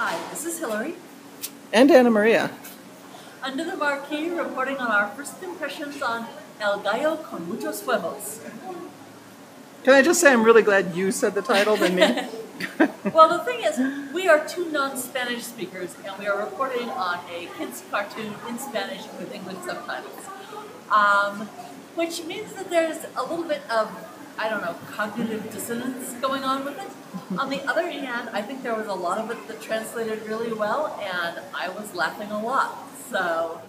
Hi, this is Hilari. And Anna Maria. Under the marquee, reporting on our first impressions on El Gallo con Muchos Huevos. Can I just say I'm really glad you said the title than me? Well, the thing is, we are two non-Spanish speakers, and we are reporting on a kids' cartoon in Spanish with English subtitles. Which means that there's a little bit of, I don't know, cognitive dissonance going on with it. On the other hand, I think there was a lot of it that translated really well, and I was laughing a lot, so...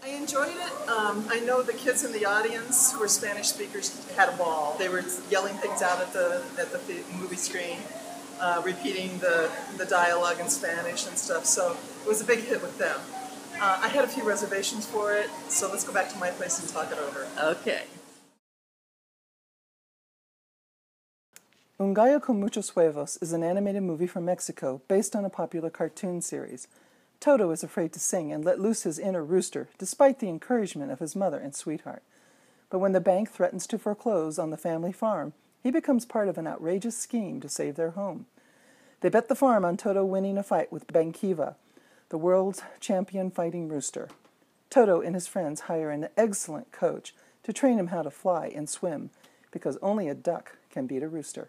I enjoyed it. I know the kids in the audience who were Spanish speakers had a ball. They were yelling things out at the movie screen, repeating the dialogue in Spanish and stuff, so it was a big hit with them. I had a few reservations for it, so let's go back to my place and talk it over. Okay. Un Gallo con Muchos Huevos is an animated movie from Mexico based on a popular cartoon series. Toto is afraid to sing and let loose his inner rooster, despite the encouragement of his mother and sweetheart. But when the bank threatens to foreclose on the family farm, he becomes part of an outrageous scheme to save their home. They bet the farm on Toto winning a fight with Bankiva, the world's champion fighting rooster. Toto and his friends hire an egg-cellent coach to train him how to fly and swim, because only a duck can beat a rooster.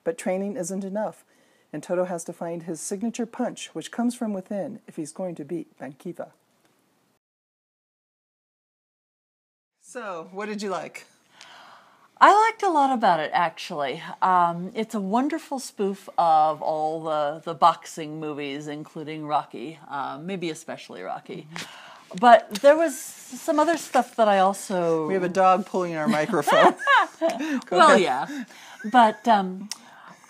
But training isn't enough, and Toto has to find his signature punch, which comes from within, if he's going to beat Bankiva. So, what did you like? I liked a lot about it, actually. It's a wonderful spoof of all the boxing movies, including Rocky, maybe especially Rocky. But there was some other stuff that I also... We have a dog pulling our microphone. Well, yeah. But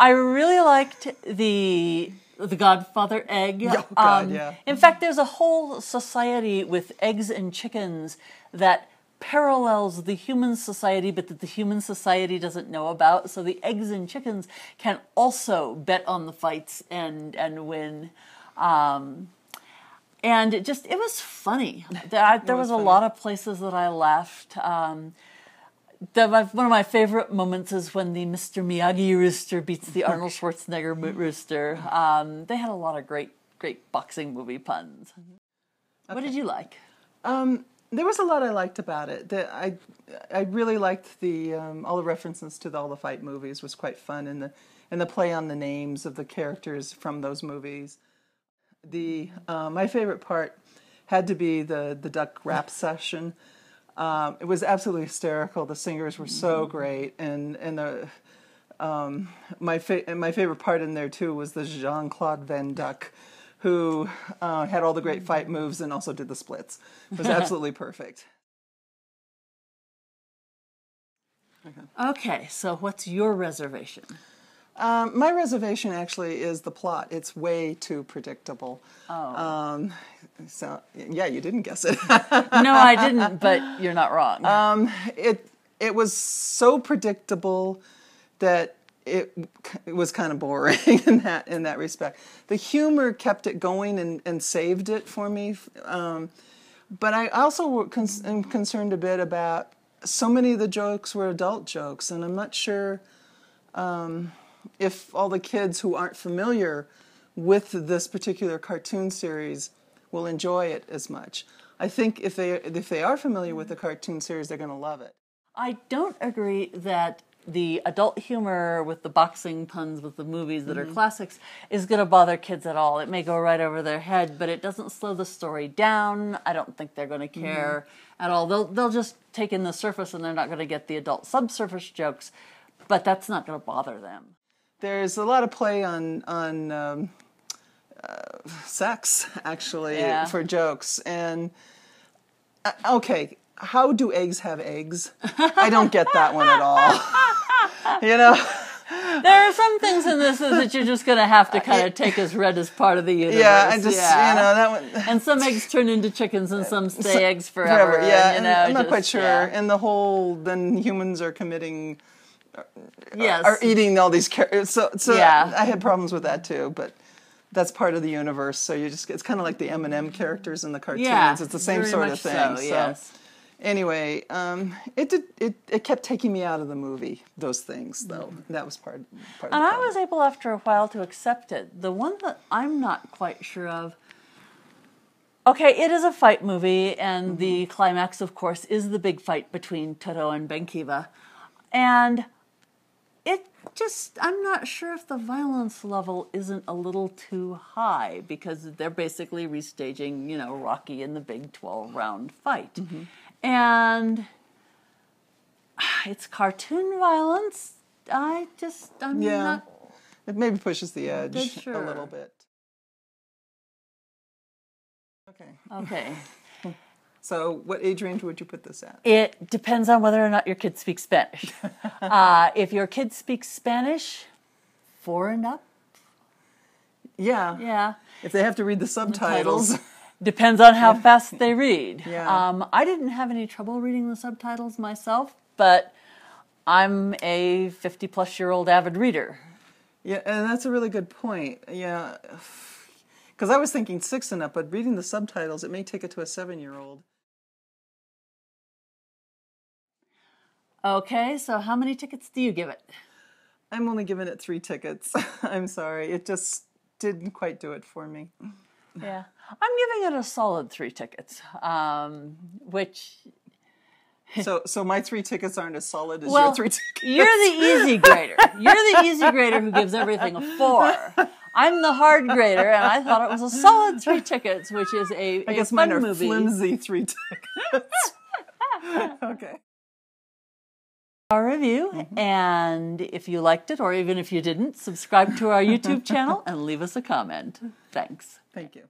I really liked the Godfather egg. Oh, God, yeah. In fact, there's a whole society with eggs and chickens that parallels the human society, but that the human society doesn't know about. So the eggs and chickens can also bet on the fights and win. And it was funny. There was a lot of places that I laughed. One of my favorite moments is when the Mr. Miyagi rooster beats the Arnold Schwarzenegger rooster. They had a lot of great boxing movie puns. Okay. What did you like? There was a lot I liked about it. I really liked the all the references to all the fight movies was quite fun, and the play on the names of the characters from those movies. My favorite part had to be the duck rap session. It was absolutely hysterical. The singers were so great, and my favorite part in there too was the Jean-Claude Van Duck, who had all the great fight moves and also did the splits. It was absolutely perfect. Okay, so what's your reservation? My reservation actually is the plot. It's way too predictable. Oh. So yeah, you didn't guess it. No, I didn't, but you're not wrong. It was so predictable that it was kind of boring in that respect. The humor kept it going and saved it for me. But I also am concerned a bit about so many of the jokes were adult jokes, and I'm not sure if all the kids who aren't familiar with this particular cartoon series will enjoy it as much. I think if they are familiar with the cartoon series, they're going to love it. I don't agree that the adult humor with the boxing puns with the movies that are classics is going to bother kids at all. It may go right over their head, but it doesn't slow the story down. I don't think they're going to care at all. They'll just take in the surface, and they're not going to get the adult subsurface jokes, but that's not going to bother them. There's a lot of play on sex, actually, for jokes. And, okay, how do eggs have eggs? I don't get that one at all. You know? There are some things in this that you're just going to have to kind of take as read as part of the universe. Yeah, you know, that one. And some eggs turn into chickens and some stay eggs forever. Yeah, and, I'm not quite sure. Yeah. And the whole, then humans are committing... Yes. Are eating all these characters. So yeah. I had problems with that too, but that's part of the universe. So it's kind of like the M&M characters in the cartoons. Yeah, it's the same sort of thing. So, yes. Anyway, it kept taking me out of the movie, those things, though. That was part of the And I problem. was able after a while to accept it. The one that I'm not quite sure of, okay, it is a fight movie, and the climax, of course, is the big fight between Toto and Benkiva. And it just, I'm not sure if the violence level isn't a little too high, because they're basically restaging, Rocky in the big 12-round fight. And it's cartoon violence. I'm not... It maybe pushes the edge Sure. a little bit. Okay. So what age range would you put this at? It depends on whether or not your kid speaks Spanish. If your kid speaks Spanish, 4 and up. Yeah. Yeah. If they have to read the subtitles. Depends on how fast they read. Yeah. I didn't have any trouble reading the subtitles myself, but I'm a 50-plus-year-old avid reader. Yeah, and that's a really good point. Yeah. Because I was thinking 6 and up, but reading the subtitles, it may take it to a 7-year-old. Okay, so how many tickets do you give it? I'm only giving it 3 tickets. I'm sorry. It just didn't quite do it for me. Yeah. I'm giving it a solid 3 tickets, which... So my 3 tickets aren't as solid as Well, your 3 tickets. You're the easy grader. You're the easy grader who gives everything a 4. I'm the hard grader, and I thought it was a solid 3 tickets, which is a I guess fun mine are movie. flimsy 3 tickets. Okay. Our review, and if you liked it, or even if you didn't, subscribe to our YouTube channel and leave us a comment. Thanks. Thank you.